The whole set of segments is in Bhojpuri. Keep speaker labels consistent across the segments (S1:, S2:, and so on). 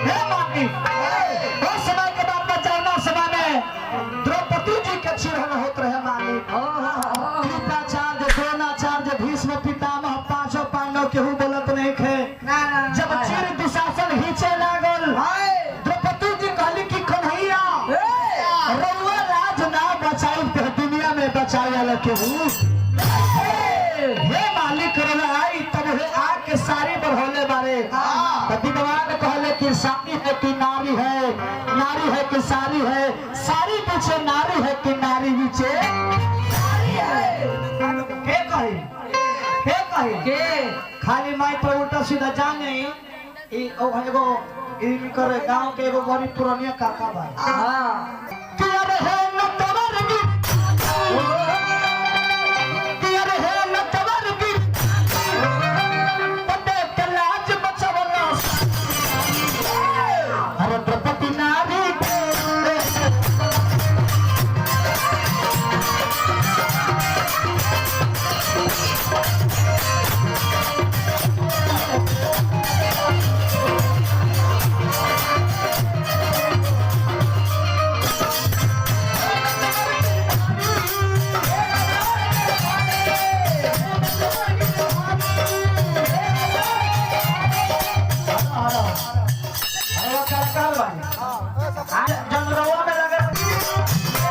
S1: हे मानी उस समय के बाद बचाना समय में द्रौपदी जी के चिरहन होत रहे मानी कृपाचार्य द्रोणाचार्य भीष्म पितामह पांचों पांडव केहू बोलत नहीं खे जब चिर दुशासन हिचे लागल द्रौपदी जी कहली कि कन्हैया रउआ राज ना बचाई दुनिया में बचाए वाला केहू हे मालिक आई तब हे आग के सारी बढ़ोले बारे विद्वान कहले कि सारी है कि नारी है कि सारी है सारी पीछे नारी है कि नारी पीछे के खाली माई पर उल्टा सीधा जाने एगो इनकर गांव के एगो बड़ी पुरानी काका बा कि अरे हे नटवर की कि अरे हे नटवर की पते के लाज बचवला अरे द्रौपदी नारी जनरवा में लगे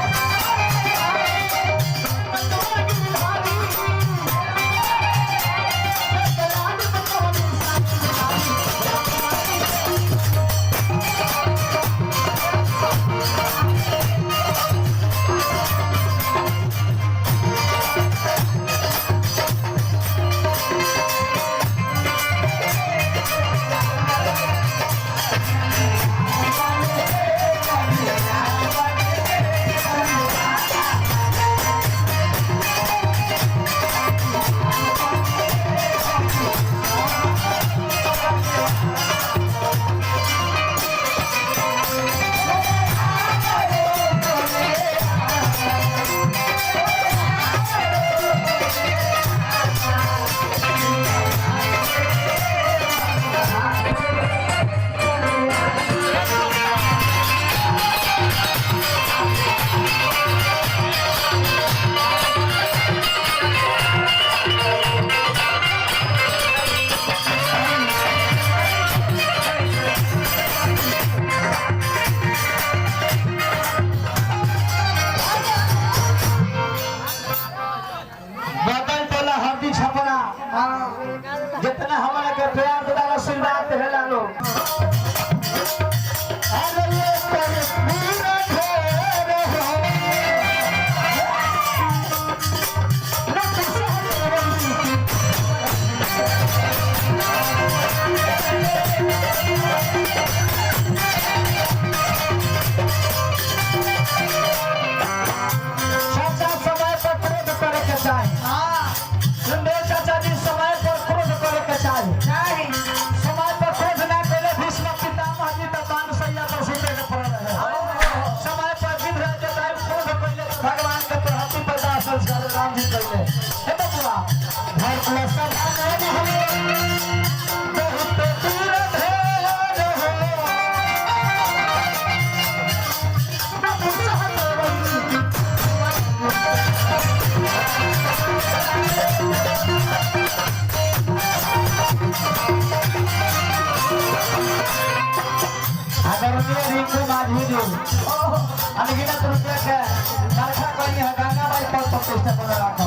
S1: जितना हमारे के प्यार दुलार आशीर्वाद देला लोग चाचा समय पर क्रोध करे के चाहे चाचा जी समय पर क्रोध करे के चाहे समय पर क्रोध ना करे भीष्म पितामह जी तो बाण सैया पर सुते के पड़ रहे समय पर जिद रहे के टाइम क्रोध कइले भगवान के प्रति पैदा संस्कार राम जी कइले हे बबुआ घर को सावधान हो बहुत दूर रिंकू माझी जो अनगिनत रुपये के खर्चा करी है गंगा बाई पर प्रतिष्ठा कर रखो